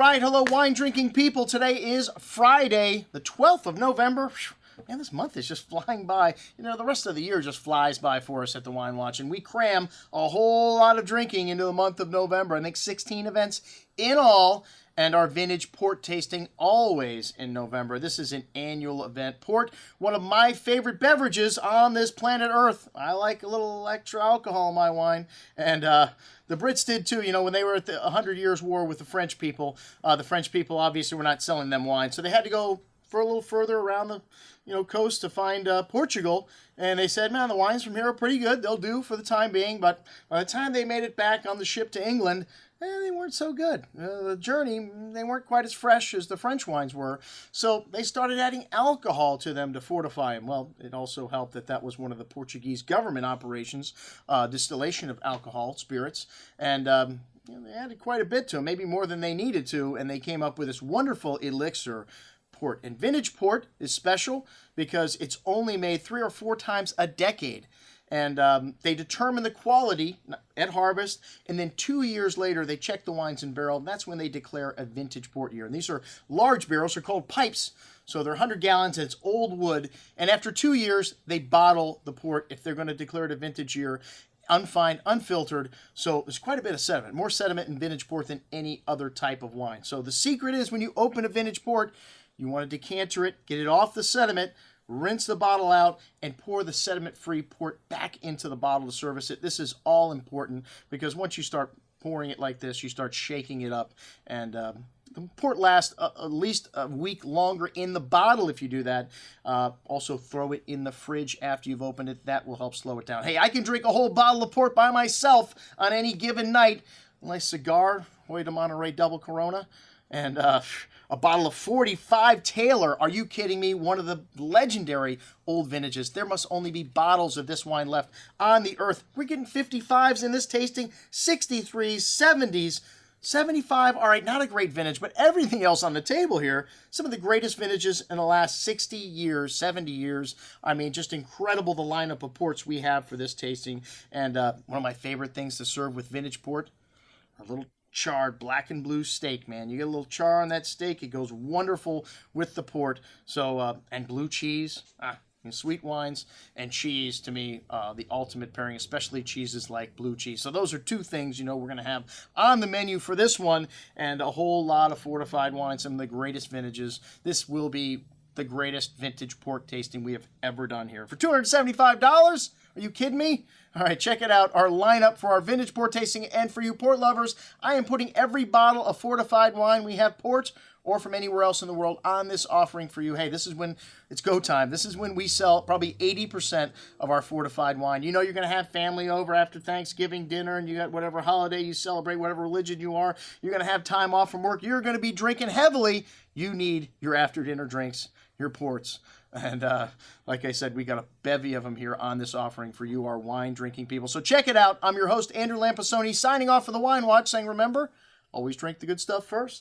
right, hello wine drinking people. Today is Friday, the 12th of November. Man, this month is just flying by. You know, the rest of the year just flies by for us at the Wine Watch, and we cram a whole lot of drinking into the month of November. I think 16 events in all, and our vintage port tasting always in November. This is an annual event. Port, one of my favorite beverages on this planet Earth. I like a little extra alcohol in my wine, and the Brits did too. You know, when they were at the 100 Years' War with the French people obviously were not selling them wine, so they had to go for a little further around the coast to find Portugal, and they said, man, the wines from here are pretty good. They'll do for the time being, but by the time they made it back on the ship to England, they weren't so good. The journey, they weren't quite as fresh as the French wines were, so they started adding alcohol to them to fortify them. Well, it also helped that was one of the Portuguese government operations, distillation of alcohol, spirits, and they added quite a bit to them, maybe more than they needed to, and they came up with this wonderful elixir port. And vintage port is special because it's only made 3 or 4 times a decade. And they determine the quality at harvest, and then 2 years later, they check the wines in barrel, and that's when they declare a vintage port year. And these are large barrels. They're called pipes, so they're 100 gallons, and it's old wood. And after 2 years, they bottle the port if they're going to declare it a vintage year, unfined, unfiltered. So there's quite a bit of sediment, more sediment in vintage port than any other type of wine. So the secret is when you open a vintage port, you want to decanter it, get it off the sediment, rinse the bottle out, and pour the sediment-free port back into the bottle to service it. This is all important because once you start pouring it like this, you start shaking it up, and the port lasts at least a week longer in the bottle if you do that. Also, throw it in the fridge after you've opened it. That will help slow it down. Hey, I can drink a whole bottle of port by myself on any given night. A nice cigar, Hoy de Monterey Double Corona, and a bottle of 45 Taylor. Are you kidding me? One of the legendary old vintages. There must only be bottles of this wine left on the earth. We're getting 55s in this tasting, 63s, 70s, 75. All right, not a great vintage, but everything else on the table here, some of the greatest vintages in the last 60 years, 70 years. I mean, just incredible the lineup of ports we have for this tasting. And one of my favorite things to serve with vintage port, a little charred black and blue steak, man. You get a little char on that steak. It goes wonderful with the port. So, and blue cheese, sweet wines and cheese, to me, the ultimate pairing, especially cheeses like blue cheese. So those are 2 things, we're going to have on the menu for this one, and a whole lot of fortified wines, some of the greatest vintages. This will be the greatest vintage port tasting we have ever done here. For $275? Are you kidding me? All right, check it out. Our lineup for our vintage port tasting, and for you port lovers, I am putting every bottle of fortified wine we have, port or from anywhere else in the world, on this offering for you. Hey, this is when it's go time. This is when we sell probably 80% of our fortified wine. You know you're going to have family over after Thanksgiving dinner, and you got whatever holiday you celebrate, whatever religion you are. You're going to have time off from work. You're going to be drinking heavily. You need your after-dinner drinks, your ports. And like I said, we got a bevy of them here on this offering for you, our wine-drinking people. So check it out. I'm your host, Andrew Lampasoni, signing off for the Wine Watch, saying, remember, always drink the good stuff first.